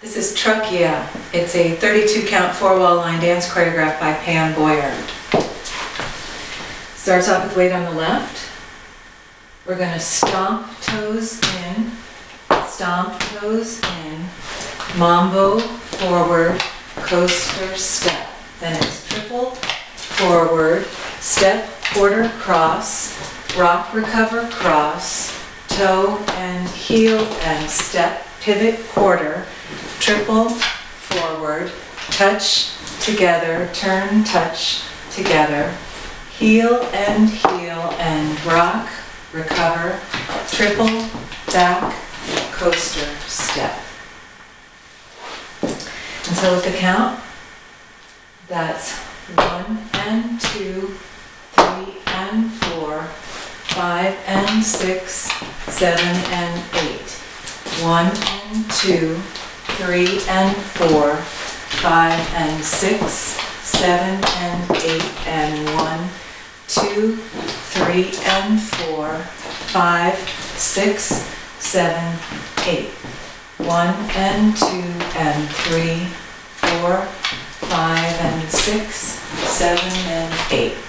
This is Truck Yeah. It's a 32 count 4-wall line dance choreographed by Pam Boyer. Starts off with weight on the left. We're going to stomp toes in, mambo, forward, coaster, step. Then it's triple, forward, step, quarter, cross, rock, recover, cross, toe and heel and step, pivot, quarter, triple, forward, touch, together, turn, touch, together, heel and rock, recover, triple, back, coaster, step. And so with the count, that's 1 and 2, 3 and 4, 5 and 6, 7 and 8. 1 and 2, 3 and 4, 5 and 6, 7 and 8, and 1, 2, 3 and 4, 5, 6, 7, 8. 1 and 2 and 3, 4, 5 and 6, 7 and 8.